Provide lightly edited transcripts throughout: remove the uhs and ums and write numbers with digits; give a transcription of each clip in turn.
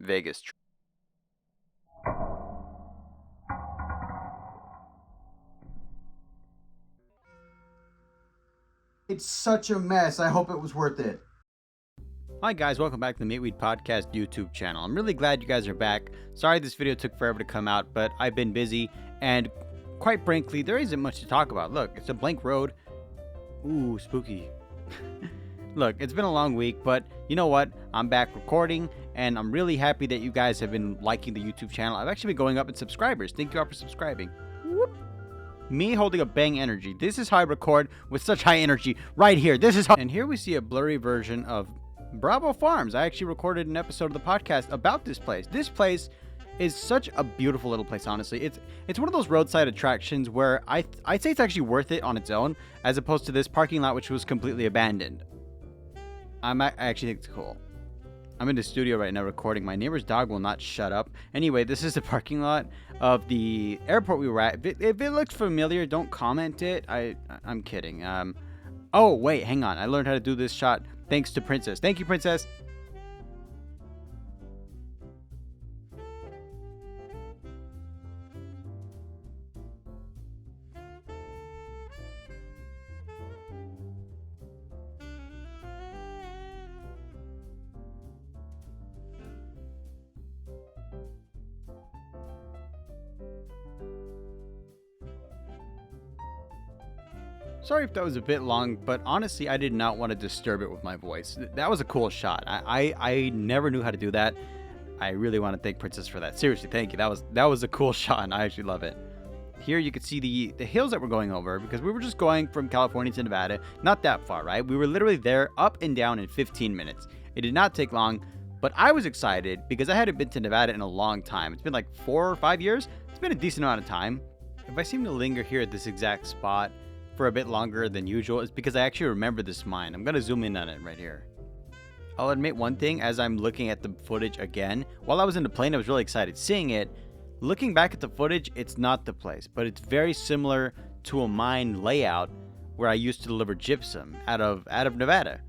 Vegas. It's such a mess. I hope it was worth it. Hi guys, welcome back to the Meatweed Podcast YouTube channel. I'm really glad you guys are back. Sorry this video took forever to come out, but I've been busy, and quite frankly, there isn't much to talk about. Look, it's a blank road. Ooh, spooky. Look, it's been a long week, but you know what? I'm back recording, and I'm really happy that you guys have been liking the YouTube channel. I've actually been going up in subscribers. Thank you all for subscribing. Whoop. Me holding a bang energy. This is how I record with such high energy right here. This is how. And here we see a blurry version of Bravo Farms. I actually recorded an episode of the podcast about this place. This place is such a beautiful little place, honestly. It's one of those roadside attractions where I'd say it's actually worth it on its own, as opposed to this parking lot which was completely abandoned. I actually think it's cool. I'm in the studio right now recording. My neighbor's dog will not shut up. Anyway, this is the parking lot of the airport we were at. If it looks familiar, don't comment it. I'm kidding. Oh, wait, hang on. I learned how to do this shot thanks to Princess. Thank you, Princess. Sorry if that was a bit long, but honestly, I did not want to disturb it with my voice. That was a cool shot. I never knew how to do that. I really want to thank Princess for that. Seriously, thank you. That was a cool shot, and I actually love it. Here you can see the hills that we're going over, because we were just going from California to Nevada. Not that far, right? We were literally there up and down in 15 minutes. It did not take long, but I was excited because I hadn't been to Nevada in a long time. It's been like 4 or 5 years. It's been a decent amount of time. If I seem to linger here at this exact spot for a bit longer than usual, is because I actually remember this mine. I'm gonna zoom in on it right here. I'll admit one thing, as I'm looking at the footage again, while I was in the plane I was really excited seeing it. Looking back at the footage, it's not the place, but it's very similar to a mine layout where I used to deliver gypsum out of Nevada.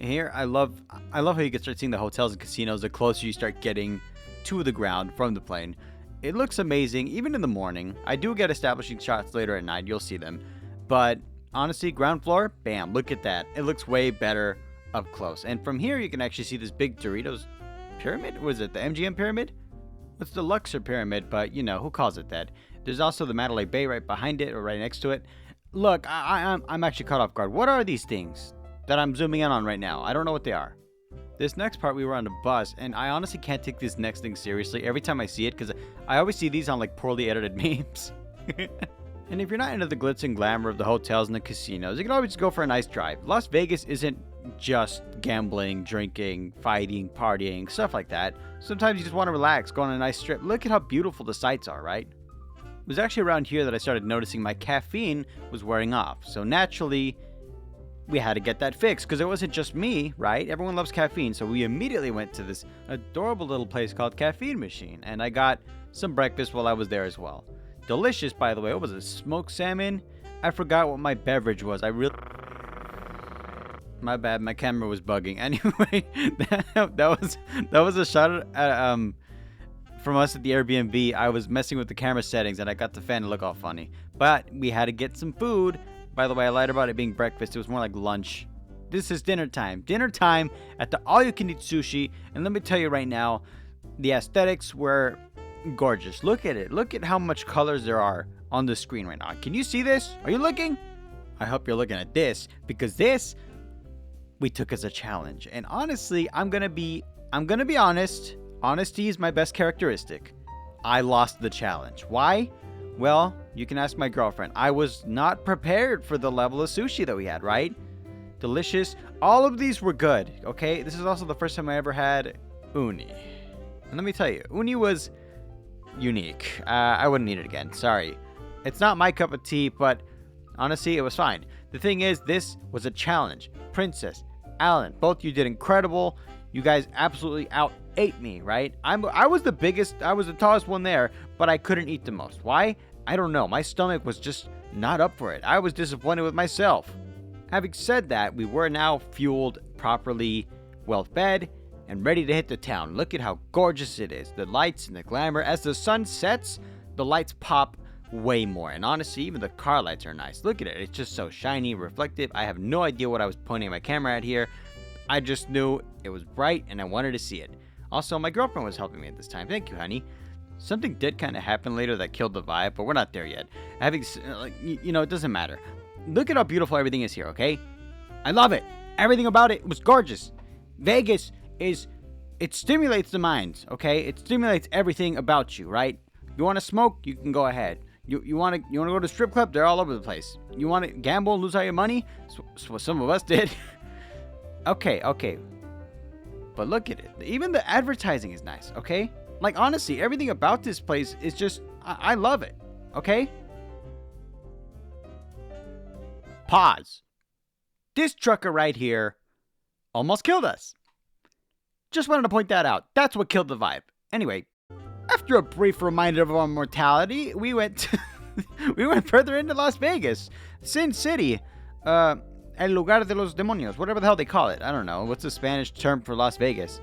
And here I love how you can start seeing the hotels and casinos the closer you start getting to the ground from the plane. It looks amazing even in the morning. I do get establishing shots later at night, you'll see them. But honestly, ground floor, bam, look at that. It looks way better up close. And from here, you can actually see this big Doritos pyramid. Was it the MGM pyramid? It's the Luxor pyramid, but you know, who calls it that? There's also the Mandalay Bay right behind it, or right next to it. Look, I'm actually caught off guard. What are these things that I'm zooming in on right now? I don't know what they are. This next part, we were on a bus, and I honestly can't take this next thing seriously every time I see it, because I always see these on like poorly edited memes. And if you're not into the glitz and glamour of the hotels and the casinos, you can always just go for a nice drive. Las Vegas isn't just gambling, drinking, fighting, partying, stuff like that. Sometimes you just want to relax, go on a nice trip. Look at how beautiful the sights are, right? It was actually around here that I started noticing my caffeine was wearing off. So naturally, we had to get that fixed, because it wasn't just me, right? Everyone loves caffeine. So we immediately went to this adorable little place called Caffeine Machine, and I got some breakfast while I was there as well. Delicious, by the way. What was it? Smoked salmon? I forgot what my beverage was. My bad. My camera was bugging. Anyway, that was a shot at, from us at the Airbnb. I was messing with the camera settings, and I got the fan to look all funny. But we had to get some food. By the way, I lied about it being breakfast. It was more like lunch. This is dinner time. Dinner time at the all-you-can-eat sushi. And let me tell you right now, the aesthetics were gorgeous. Look at it. Look at how much colors there are on the screen right now. Can you see this? Are you looking? I hope you're looking at this, because this we took as a challenge. And honestly, I'm gonna be honest. Honesty is my best characteristic. I lost the challenge. Why? Well, you can ask my girlfriend. I was not prepared for the level of sushi that we had, right? Delicious. All of these were good, okay? This is also the first time I ever had uni. And let me tell you, uni was unique. I wouldn't eat it again. Sorry. It's not my cup of tea, but honestly, it was fine. The thing is, this was a challenge. Princess, Alan, both you did incredible. You guys absolutely out-ate me, right? I was the biggest, I was the tallest one there, but I couldn't eat the most. Why? I don't know. My stomach was just not up for it. I was disappointed with myself. Having said that, we were now fueled properly, well fed, and ready to hit the town. Look at how gorgeous it is. The lights and the glamour. As the sun sets, the lights pop way more. And honestly, even the car lights are nice. Look at it. It's just so shiny, reflective. I have no idea what I was pointing my camera at here. I just knew it was bright and I wanted to see it. Also, my girlfriend was helping me at this time. Thank you, honey. Something did kind of happen later that killed the vibe, but we're not there yet. It doesn't matter. Look at how beautiful everything is here, okay? I love it. Everything about it was gorgeous. Vegas it stimulates the mind, okay? It stimulates everything about you, right? You want to smoke? You can go ahead. You want to go to the strip club? They're all over the place. You want to gamble and lose all your money? So some of us did. Okay. But look at it. Even the advertising is nice, okay? Like, honestly, everything about this place is just... I love it, okay? Pause. This trucker right here almost killed us. Just wanted to point that out. That's what killed the vibe. Anyway, after a brief reminder of our mortality, we went further into Las Vegas. Sin City. El lugar de los demonios. Whatever the hell they call it. I don't know. What's the Spanish term for Las Vegas?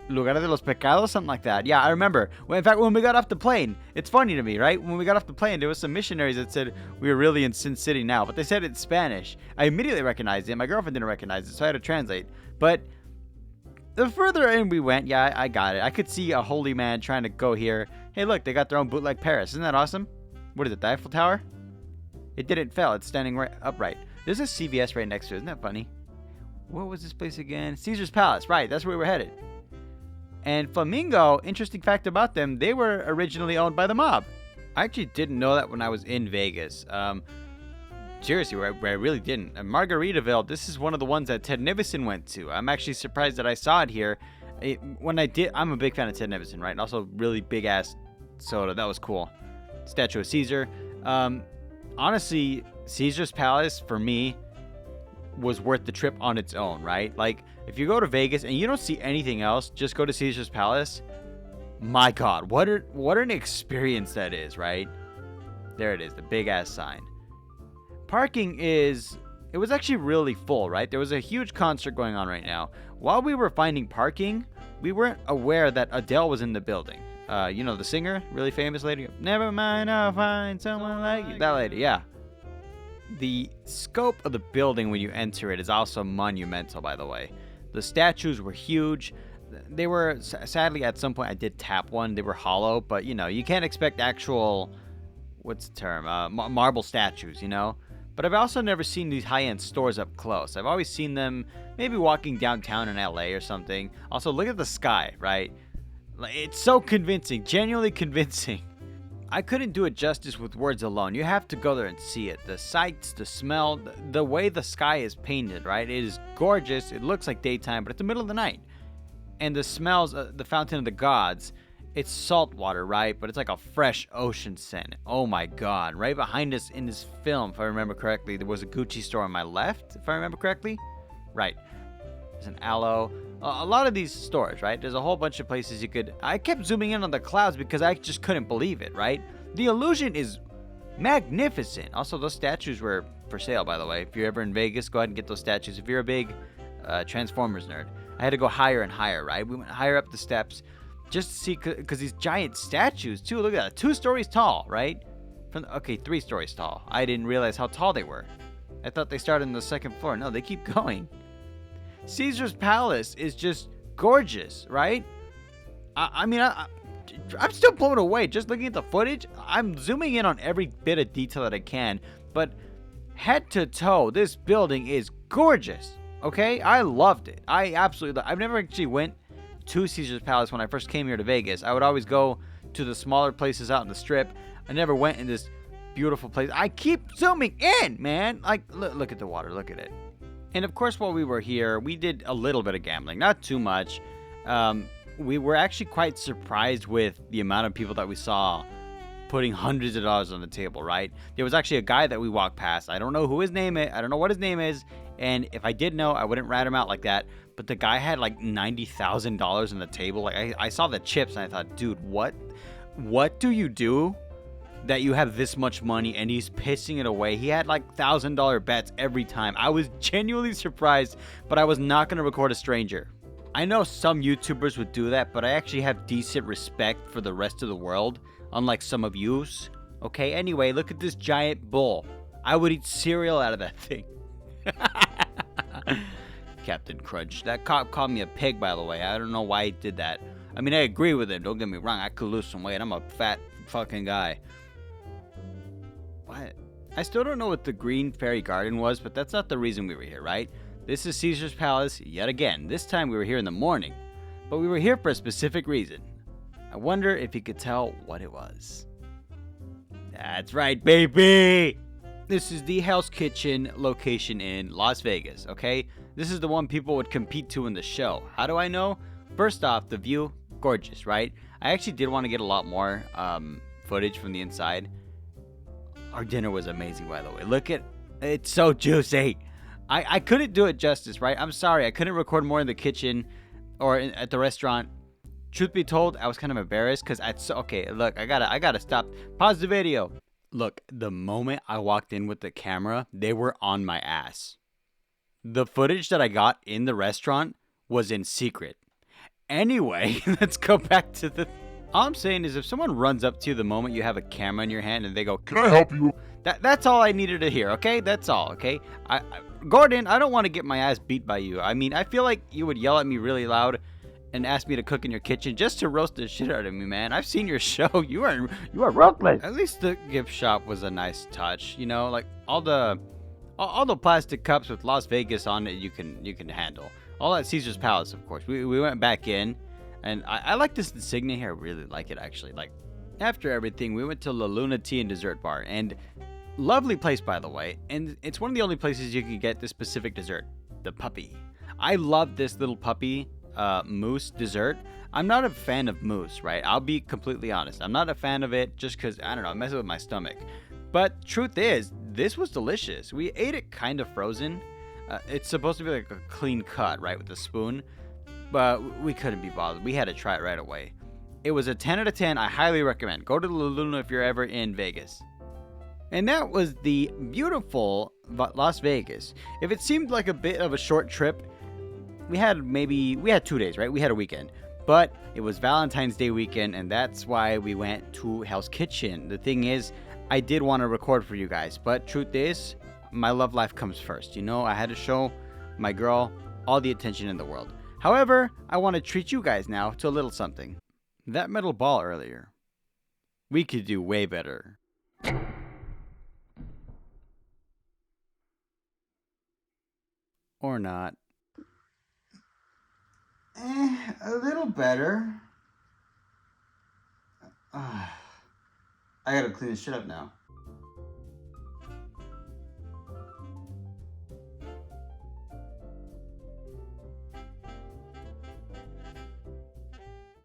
Lugar de los pecados? Something like that. Yeah, I remember. In fact, when we got off the plane, it's funny to me, right? When we got off the plane, there was some missionaries that said we were really in Sin City now, but they said it in Spanish. I immediately recognized it. My girlfriend didn't recognize it, so I had to translate. But the further in we went, yeah, I got it. I could see a holy man trying to go here. Hey, look, they got their own bootleg Paris. Isn't that awesome? What is it, the Eiffel Tower? It didn't fail. It's standing right upright. There's a CVS right next to it. Isn't that funny? What was this place again? Caesar's Palace. Right, that's where we were headed. And Flamingo, interesting fact about them, they were originally owned by the mob. I actually didn't know that when I was in Vegas. Seriously, where I really didn't. Margaritaville, this is one of the ones that Ted Nivison went to. I'm actually surprised that I saw it here. I'm a big fan of Ted Nivison, right? And also really big ass soda. That was cool. Statue of Caesar. Honestly, Caesar's Palace for me was worth the trip on its own, right? Like, if you go to Vegas and you don't see anything else, just go to Caesar's Palace. My God, what an experience that is, right? There it is, the big ass sign. Parking it was actually really full, right? There was a huge concert going on right now. While we were finding parking, we weren't aware that Adele was in the building. The singer, really famous lady. Never mind, I'll find someone like you. That lady, yeah. The scope of the building when you enter it is also monumental, by the way. The statues were huge. They were, sadly, at some point I did tap one. They were hollow, but, you can't expect actual, what's the term, marble statues, But I've also never seen these high-end stores up close. I've always seen them maybe walking downtown in LA or something. Also, look at the sky, right? It's so convincing, genuinely convincing. I couldn't do it justice with words alone. You have to go there and see it. The sights, the smell, the way the sky is painted, right? It is gorgeous. It looks like daytime, but it's the middle of the night. And the smells, the Fountain of the Gods, it's salt water, right? But it's like a fresh ocean scent. Oh my God. Right behind us in this film, if I remember correctly, there was a Gucci store on my left, if I remember correctly. Right. There's an Aloe. A lot of these stores, right? There's a whole bunch of places you could... I kept zooming in on the clouds because I just couldn't believe it, right? The illusion is magnificent. Also, those statues were for sale, by the way. If you're ever in Vegas, go ahead and get those statues. If you're a big Transformers nerd. I had to go higher and higher, right? We went higher up the steps just to see... Because these giant statues, too. Look at that. 2 stories tall, right? 3 stories tall. I didn't realize how tall they were. I thought they started on the 2nd floor. No, they keep going. Caesar's Palace is just gorgeous, right? I'm still blown away just looking at the footage. I'm zooming in on every bit of detail that I can, but head to toe, this building is gorgeous, okay? I loved it. I've never actually went to Caesar's Palace when I first came here to Vegas. I would always go to the smaller places out in the Strip. I never went in this beautiful place. I keep zooming in, man. Like, look at the water. Look at it. And of course, while we were here, we did a little bit of gambling, not too much. We were actually quite surprised with the amount of people that we saw putting hundreds of dollars on the table, right? There was actually a guy that we walked past. I don't know who his name is. I don't know what his name is. And if I did know, I wouldn't rat him out like that. But the guy had like $90,000 on the table. Like I saw the chips and I thought, dude, what do you do that you have this much money? And he's pissing it away. He had like $1,000 bets every time. I was genuinely surprised, but I was not going to record a stranger. I know some YouTubers would do that, but I actually have decent respect for the rest of the world, unlike some of yous. Okay, anyway, look at this giant bull. I would eat cereal out of that thing. Captain Crunch. That cop called me a pig, by the way. I don't know why he did that. I mean, I agree with him. Don't get me wrong. I could lose some weight. I'm a fat fucking guy. What? I still don't know what the Green Fairy Garden was, but that's not the reason we were here, right? This is Caesar's Palace yet again. This time we were here in the morning, but we were here for a specific reason. I wonder if you could tell what it was. That's right, baby! This is the Hell's Kitchen location in Las Vegas, okay? This is the one people would compete to in the show. How do I know? First off, the view, gorgeous, right? I actually did want to get a lot more footage from the inside. Our dinner was amazing, by the way. Look at it's so juicy. I couldn't do it justice, right? I'm sorry. I couldn't record more in the kitchen or at the restaurant. Truth be told, I was kind of embarrassed because okay, look, I gotta stop. Pause the video. Look, the moment I walked in with the camera, they were on my ass. The footage that I got in the restaurant was in secret. Anyway, let's go back to the... All I'm saying is if someone runs up to you the moment you have a camera in your hand and they go, "Can I help you?" That's all I needed to hear, okay? That's all, okay? Gordon, I don't want to get my ass beat by you. I mean, I feel like you would yell at me really loud and ask me to cook in your kitchen just to roast the shit out of me, man. I've seen your show. You are ruthless. At least the gift shop was a nice touch, you know, like all the plastic cups with Las Vegas on it you can handle. All at Caesar's Palace, of course. We went back in, and I like this insignia here. I really like it, actually. Like, after everything, we went to La Luna Tea and Dessert Bar, and lovely place, by the way. And it's one of the only places you can get this specific dessert, the puppy. I love this little puppy mousse dessert. I'm not a fan of mousse, right? I'll be completely honest. I'm not a fan of it just because, I don't know, it messes with my stomach. But truth is, this was delicious. We ate it kind of frozen. It's supposed to be like a clean cut, right, with a spoon. But we couldn't be bothered. We had to try it right away. It was a 10 out of 10. I highly recommend. Go to La Luna if you're ever in Vegas. And that was the beautiful Las Vegas. If it seemed like a bit of a short trip, we had 2 days, right? We had a weekend. But it was Valentine's Day weekend, and that's why we went to Hell's Kitchen. The thing is, I did want to record for you guys, but truth is, my love life comes first. You know, I had to show my girl all the attention in the world. However, I want to treat you guys now to a little something. That metal ball earlier. We could do way better. Or not. A little better. I gotta clean this shit up now.